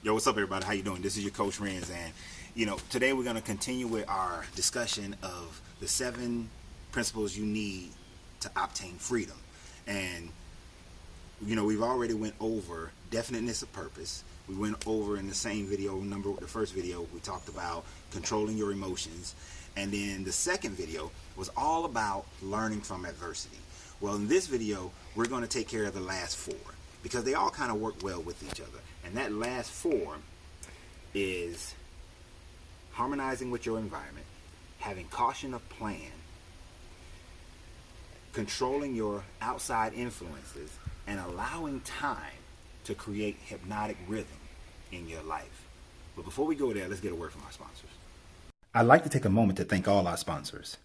Yo, what's up, everybody? How you doing? This is your Coach Renz, and today we're going to continue with our discussion of the 7 principles you need to obtain freedom. And we've already went over definiteness of purpose. We went over in the same video. Remember the first video we talked about controlling your emotions, and then the second video was all about learning from adversity. Well, in this video, we're going to take care of the last 4 because they all kind of work well with each other. And that last 4 is harmonizing with your environment, having caution of plan, controlling your outside influences, and allowing time to create hypnotic rhythm in your life. But before we go there, let's get a word from our sponsors. I'd like to take a moment to thank all our sponsors.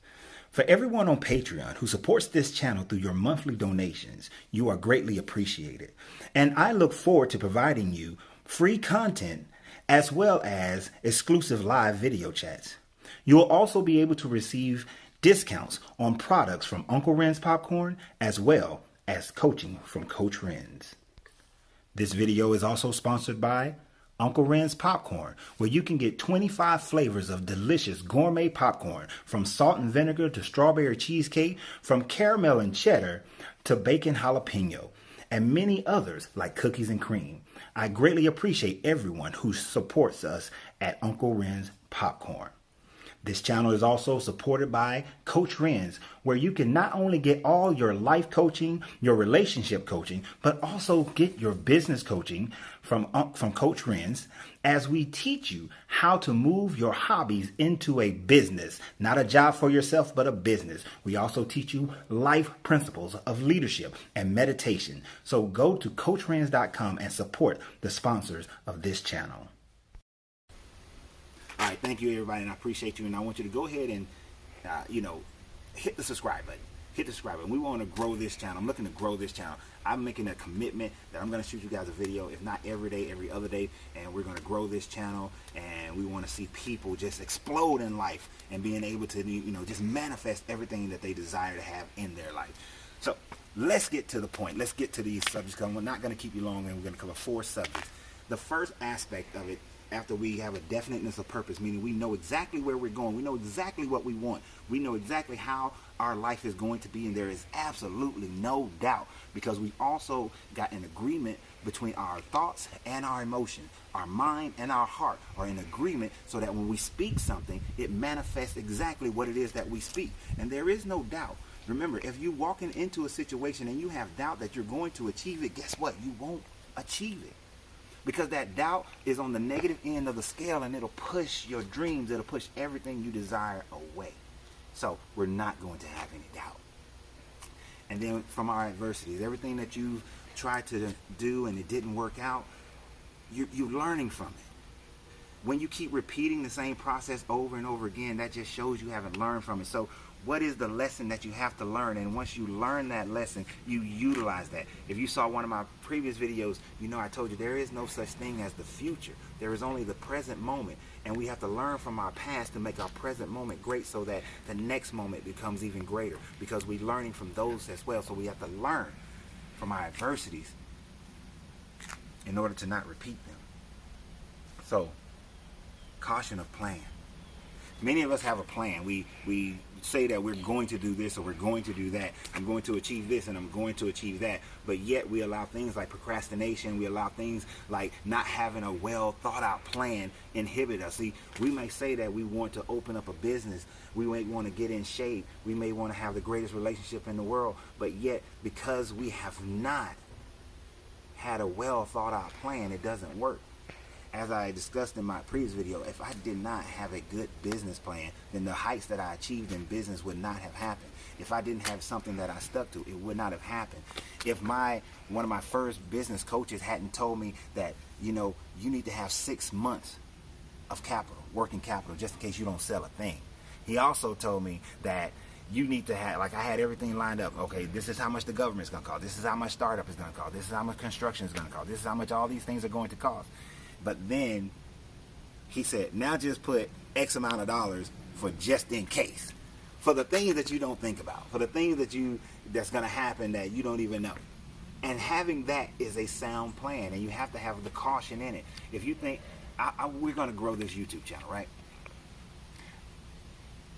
For everyone on Patreon who supports this channel through your monthly donations, you are greatly appreciated. And I look forward to providing you free content as well as exclusive live video chats. You will also be able to receive discounts on products from Uncle Renz Popcorn as well as coaching from Coach Renz. This video is also sponsored by Uncle Renz Popcorn, where you can get 25 flavors of delicious gourmet popcorn, from salt and vinegar to strawberry cheesecake, from caramel and cheddar to bacon jalapeno, and many others like cookies and cream. I greatly appreciate everyone who supports us at Uncle Renz Popcorn. This channel is also supported by Coach Renz, where you can not only get all your life coaching, your relationship coaching, but also get your business coaching from Coach Renz, as we teach you how to move your hobbies into a business, not a job for yourself, but a business. We also teach you life principles of leadership and meditation. So go to CoachRenz.com and support the sponsors of this channel. All right, thank you, everybody, and I appreciate you. And I want you to go ahead and, hit the subscribe button. Hit the subscribe button. We want to grow this channel. I'm looking to grow this channel. I'm making a commitment that I'm going to shoot you guys a video, if not every day, every other day, and we're going to grow this channel. And we want to see people just explode in life and being able to, just manifest everything that they desire to have in their life. So let's get to the point. Let's get to these subjects, because we're not going to keep you long, and we're going to cover 4 subjects. The first aspect of it, after we have a definiteness of purpose, meaning we know exactly where we're going, we know exactly what we want, we know exactly how our life is going to be, and there is absolutely no doubt, because we also got an agreement between our thoughts and our emotions. Our mind and our heart are in agreement, so that when we speak something, it manifests exactly what it is that we speak. And there is no doubt. Remember, if you're walking into a situation and you have doubt that you're going to achieve it, guess what? You won't achieve it. Because that doubt is on the negative end of the scale, and it'll push your dreams, it'll push everything you desire away. So we're not going to have any doubt. And then from our adversities, everything that you've tried to do and it didn't work out, you're learning from it. When you keep repeating the same process over and over again, that just shows you haven't learned from it. So what is the lesson that you have to learn? And once you learn that lesson, you utilize that. If you saw one of my previous videos, I told you there is no such thing as the future. There is only the present moment. And we have to learn from our past to make our present moment great, so that the next moment becomes even greater, because we're learning from those as well. So we have to learn from our adversities in order to not repeat them. So, caution of plan. Many of us have a plan. We say that we're going to do this or we're going to do that. I'm going to achieve this and I'm going to achieve that. But yet we allow things like procrastination, we allow things like not having a well thought out plan inhibit us. See, we may say that we want to open up a business. We may want to get in shape. We may want to have the greatest relationship in the world. But yet, because we have not had a well thought out plan, it doesn't work. As I discussed in my previous video, if I did not have a good business plan, then the heights that I achieved in business would not have happened. If I didn't have something that I stuck to, it would not have happened. If one of my first business coaches hadn't told me that, you need to have 6 months of capital, working capital, just in case you don't sell a thing. He also told me that you need to have, I had everything lined up. Okay, this is how much the government's going to cost. This is how much startup is going to cost. This is how much construction is going to cost. This is how much all these things are going to cost. But then he said, now just put X amount of dollars for just in case. For the things that you don't think about. For the things that's going to happen that you don't even know. And having that is a sound plan, and you have to have the caution in it. If you think, we're going to grow this YouTube channel, right?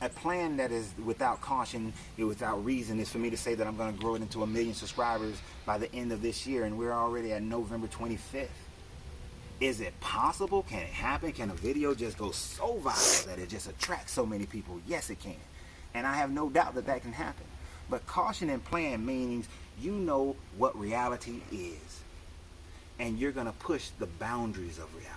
A plan that is without caution, without reason, is for me to say that I'm going to grow it into 1 million subscribers by the end of this year, and we're already at November 25th. Is it possible? Can it happen? Can a video just go so viral that it just attracts so many people? Yes, it can. And I have no doubt that that can happen. But caution and plan means you know what reality is, and you're going to push the boundaries of reality.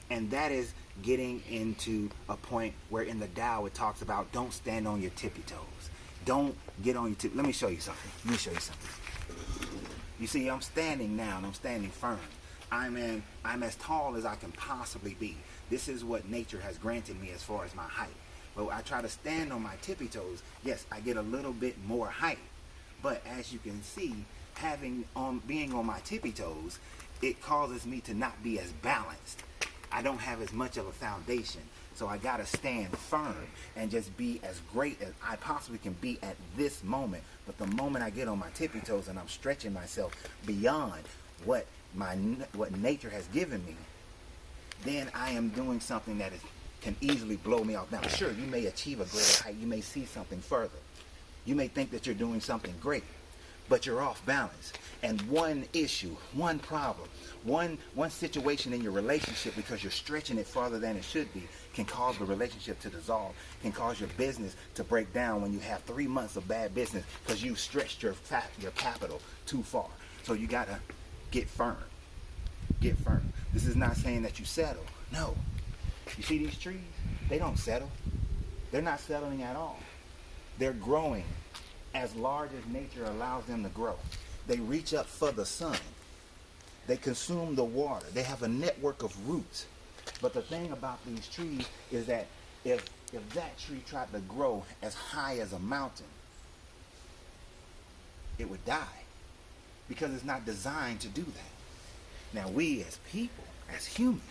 And that is getting into a point where in the Tao it talks about don't stand on your tippy toes. Don't get on your tippy. Let me show you something. You see, I'm standing now, and I'm standing firm. I'm as tall as I can possibly be. This is what nature has granted me as far as my height. But I try to stand on my tippy toes. Yes, I get a little bit more height. But as you can see, being on my tippy toes, it causes me to not be as balanced. I don't have as much of a foundation. So I gotta stand firm and just be as great as I possibly can be at this moment. But the moment I get on my tippy toes and I'm stretching myself beyond what nature has given me, then I am doing something that can easily blow me off. Now, sure, you may achieve a greater height. You may see something further. You may think that you're doing something great, but you're off balance. And one issue, one problem, one situation in your relationship, because you're stretching it farther than it should be, can cause the relationship to dissolve, can cause your business to break down when you have 3 months of bad business because you've stretched your capital too far. So you gotta get firm. Get firm. This is not saying that you settle. No. You see these trees? They don't settle. They're not settling at all. They're growing as large as nature allows them to grow. They reach up for the sun. They consume the water. They have a network of roots. But the thing about these trees is that if that tree tried to grow as high as a mountain, it would die, because it's not designed to do that. Now, we as people, as humans,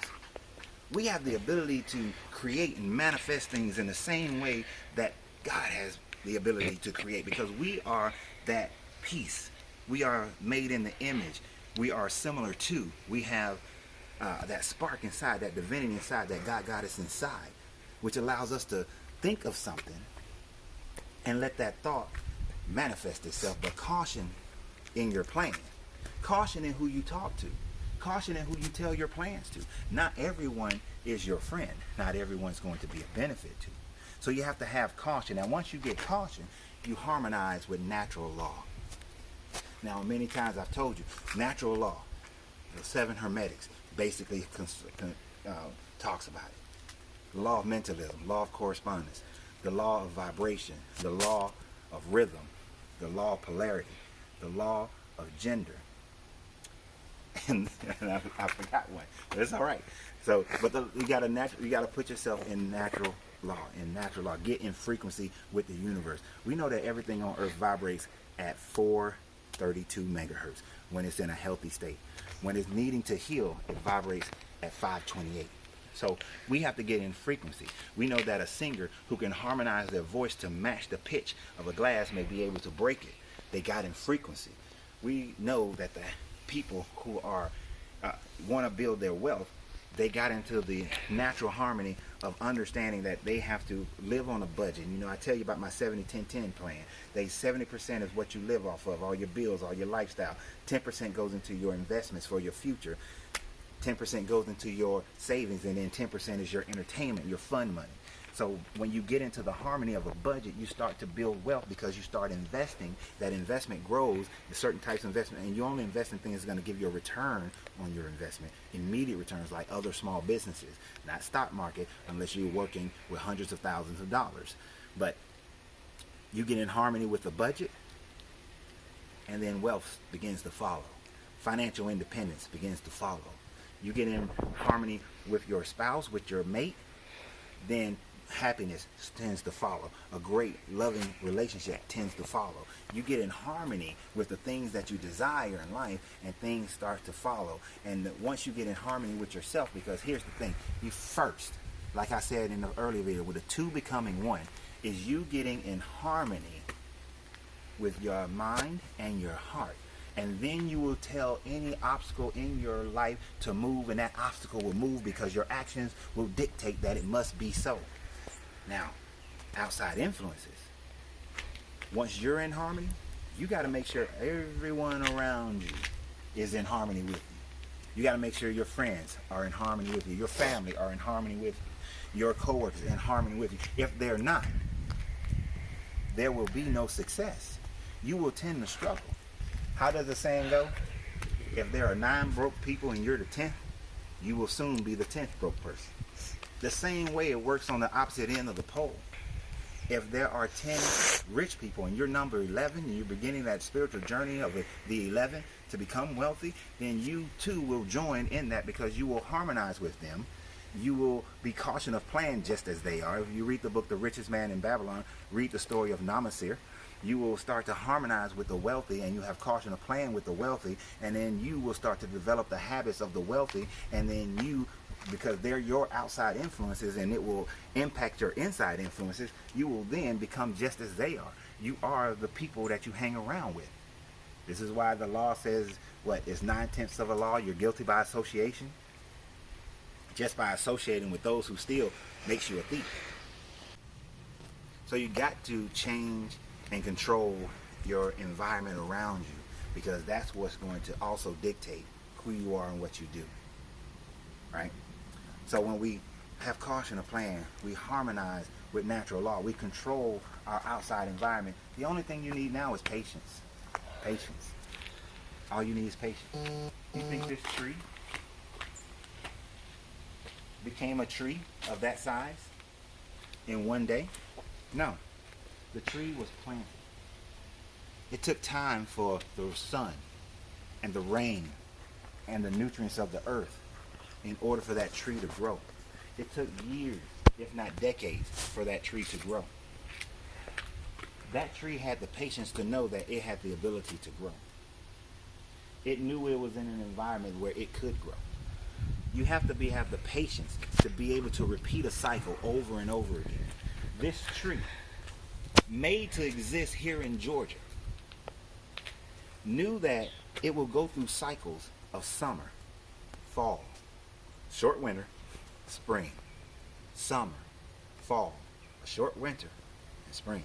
we have the ability to create and manifest things in the same way that God has the ability to create, because we are that piece. We are made in the image. We are similar to. We have that spark inside, that divinity inside, that God got us inside, which allows us to think of something and let that thought manifest itself. But caution in your plan. Caution in who you talk to. Caution in who you tell your plans to. Not everyone is your friend. Not everyone's going to be a benefit to. So you have to have caution. Now, once you get caution, you harmonize with natural law. Now, many times I've told you, natural law, the 7 Hermetics, basically talks about it. The law of mentalism, law of correspondence, the law of vibration, the law of rhythm, the law of polarity, the law of gender. And I forgot one, but it's all right. So, but you gotta put yourself in natural law. Get in frequency with the universe. We know that everything on Earth vibrates at 432 megahertz when it's in a healthy state. When it's needing to heal, it vibrates at 528. So we have to get in frequency. We know that a singer who can harmonize their voice to match the pitch of a glass may be able to break it. They got in frequency. We know that the people who are want to build their wealth, they got into the natural harmony of understanding that they have to live on a budget. You know, I tell you about my 70-10-10 plan. 70% is what you live off of, all your bills, all your lifestyle. 10% goes into your investments for your future. 10% goes into your savings, and then 10% is your entertainment, your fun money. So when you get into the harmony of a budget, you start to build wealth because you start investing. That investment grows, certain types of investment, and you only invest in things that's going to give you a return on your investment, immediate returns, like other small businesses, not stock market, unless you're working with hundreds of thousands of dollars. But you get in harmony with the budget, and then wealth begins to follow. Financial independence begins to follow. You get in harmony with your spouse, with your mate, then happiness tends to follow. A great loving relationship tends to follow. You get in harmony with the things that you desire in life, and things start to follow. And once you get in harmony with yourself, because here's the thing, you first, like I said in the earlier video, with the two becoming one, is you getting in harmony with your mind and your heart. And then you will tell any obstacle in your life to move, and that obstacle will move because your actions will dictate that it must be so. Now, outside influences. Once you're in harmony, you got to make sure everyone around you is in harmony with you. You got to make sure your friends are in harmony with you. Your family are in harmony with you. Your coworkers are in harmony with you. If they're not, there will be no success. You will tend to struggle. How does the saying go? If there are 9 broke people and you're the 10th, you will soon be the 10th broke person. The same way it works on the opposite end of the pole. If there are 10 rich people and you're number 11 and you're beginning that spiritual journey of the 11 to become wealthy, then you too will join in that because you will harmonize with them. You will be caution of plan just as they are. If you read the book The Richest Man in Babylon, read the story of Namasir, you will start to harmonize with the wealthy, and you have caution of plan with the wealthy, and then you will start to develop the habits of the wealthy, and then you, because they're your outside influences and it will impact your inside influences, you will then become just as they are. You are the people that you hang around with. This is why the law says, what, it's 9/10 of a law, you're guilty by association. Just by associating with those who steal makes you a thief. So you got to change and control your environment around you, because that's what's going to also dictate who you are and what you do. Right? So when we have caution of plan, we harmonize with natural law. We control our outside environment. The only thing you need now is patience. Patience. All you need is patience. You think this tree became a tree of that size in one day? No. The tree was planted. It took time for the sun and the rain and the nutrients of the earth in order for that tree to grow. It took years, if not decades, for that tree to grow. That tree had the patience to know that it had the ability to grow. It knew it was in an environment where it could grow. You have to have the patience to be able to repeat a cycle over and over again. This tree, made to exist here in Georgia, knew that it will go through cycles of summer, fall, short winter, spring, summer, fall, a short winter, and spring.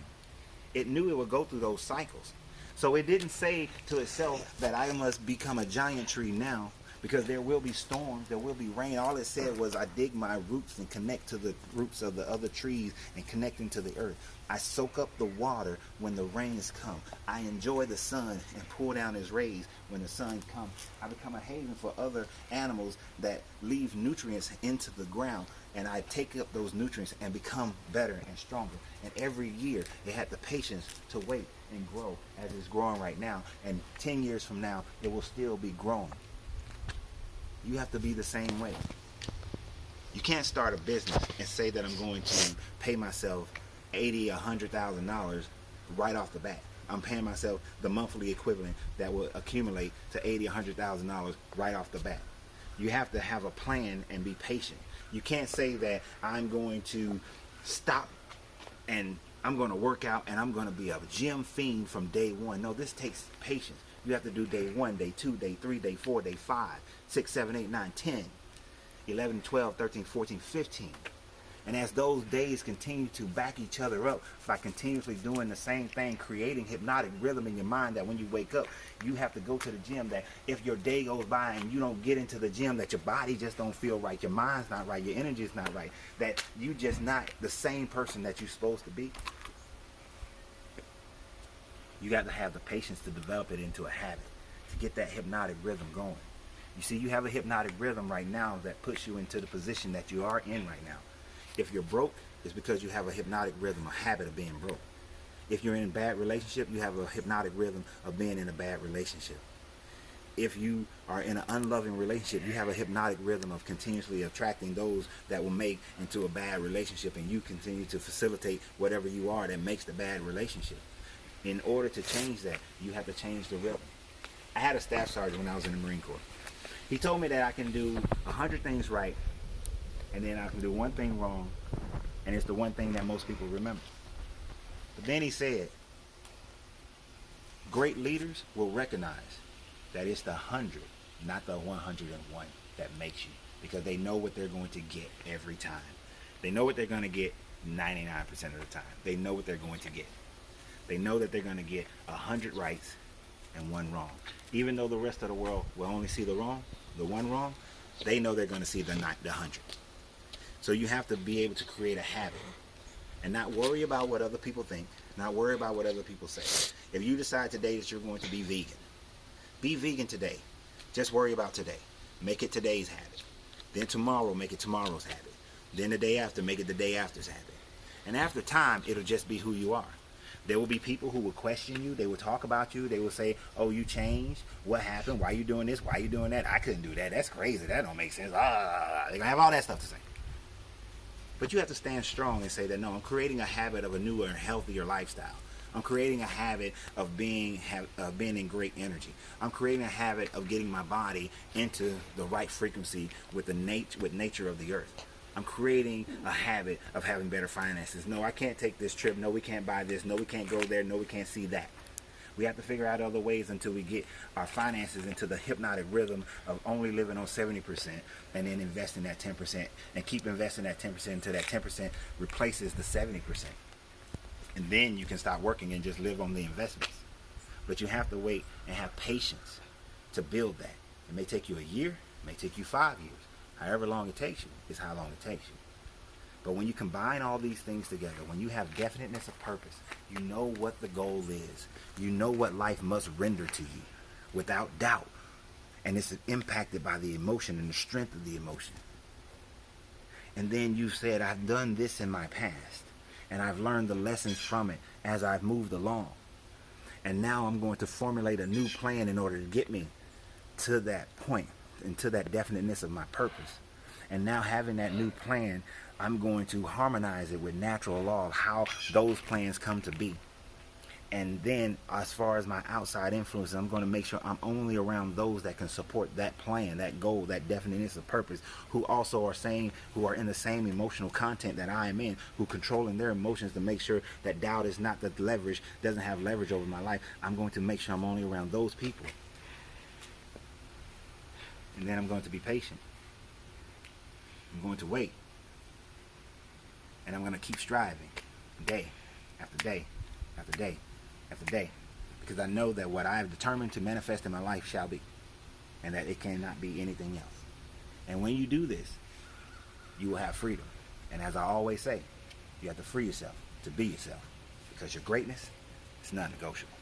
It knew it would go through those cycles. So it didn't say to itself that I must become a giant tree now, because there will be storms, there will be rain. All it said was I dig my roots and connect to the roots of the other trees and connecting to the earth. I soak up the water when the rains come. I enjoy the sun and pull down its rays when the sun comes. I become a haven for other animals that leave nutrients into the ground, and I take up those nutrients and become better and stronger. And every year it had the patience to wait and grow as it's growing right now. And 10 years from now, it will still be growing. You have to be the same way. You can't start a business and say that I'm going to pay myself $80,000, $100,000 right off the bat. I'm paying myself the monthly equivalent that will accumulate to $80,000, $100,000 right off the bat. You have to have a plan and be patient. You can't say that I'm going to stop and I'm going to work out and I'm going to be a gym fiend from day one. No, this takes patience. You have to do day 1, day 2, day 3, day 4, day 5, 6, 7, 8, 9, 10, 11, 12, 13, 14, 15. And as those days continue to back each other up by continuously doing the same thing, creating hypnotic rhythm in your mind, that when you wake up, you have to go to the gym, that if your day goes by and you don't get into the gym, that your body just don't feel right, your mind's not right, your energy is not right, that you just not the same person that you're supposed to be. You got to have the patience to develop it into a habit, to get that hypnotic rhythm going. You see, you have a hypnotic rhythm right now that puts you into the position that you are in right now. If you're broke, it's because you have a hypnotic rhythm, a habit of being broke. If you're in a bad relationship, you have a hypnotic rhythm of being in a bad relationship. If you are in an unloving relationship, you have a hypnotic rhythm of continuously attracting those that will make into a bad relationship, and you continue to facilitate whatever you are that makes the bad relationship. In order to change that, you have to change the rhythm. I had a staff sergeant when I was in the Marine Corps. He told me that I can do 100 things right, and then I can do one thing wrong, and it's the one thing that most people remember. But then he said, great leaders will recognize that it's the 100, not the 101 that makes you, because they know what they're going to get every time. They know what they're going to get 99% of the time. They know what they're going to get. They know that they're going to get 100 rights and 1 wrong. Even though the rest of the world will only see the wrong, the 1 wrong, they know they're going to see the 100. So you have to be able to create a habit and not worry about what other people think, not worry about what other people say. If you decide today that you're going to be vegan today. Just worry about today. Make it today's habit. Then tomorrow, make it tomorrow's habit. Then the day after, make it the day after's habit. And after time, it'll just be who you are. There will be people who will question you. They will talk about you. They will say, oh, you changed. What happened? Why are you doing this? Why are you doing that? I couldn't do that. That's crazy. That don't make sense. They're going to have all that stuff to say. But you have to stand strong and say that, no, I'm creating a habit of a newer and healthier lifestyle. I'm creating a habit of being in great energy. I'm creating a habit of getting my body into the right frequency with nature of the earth. I'm creating a habit of having better finances. No, I can't take this trip. No, we can't buy this. No, we can't go there. No, we can't see that. We have to figure out other ways until we get our finances into the hypnotic rhythm of only living on 70% and then investing that 10% and keep investing that 10% until that 10% replaces the 70%. And then you can stop working and just live on the investments. But you have to wait and have patience to build that. It may take you a year, it may take you 5 years. However long it takes you is how long it takes you. But when you combine all these things together, when you have definiteness of purpose, you know what the goal is. You know what life must render to you without doubt. And it's impacted by the emotion and the strength of the emotion. And then you said, I've done this in my past. And I've learned the lessons from it as I've moved along. And now I'm going to formulate a new plan in order to get me to that point and to that definiteness of my purpose. And now having that new plan, I'm going to harmonize it with natural law of how those plans come to be. And then as far as my outside influences, I'm going to make sure I'm only around those that can support that plan, that goal, that definiteness of purpose, who also are who are in the same emotional content that I am in, who controlling their emotions to make sure that doubt is not the leverage, doesn't have leverage over my life. I'm going to make sure I'm only around those people. And then I'm going to be patient. I'm going to wait. And I'm going to keep striving day after day after day after day, because I know that what I have determined to manifest in my life shall be, and that it cannot be anything else. And when you do this, you will have freedom. And as I always say, you have to free yourself to be yourself, because your greatness is non-negotiable.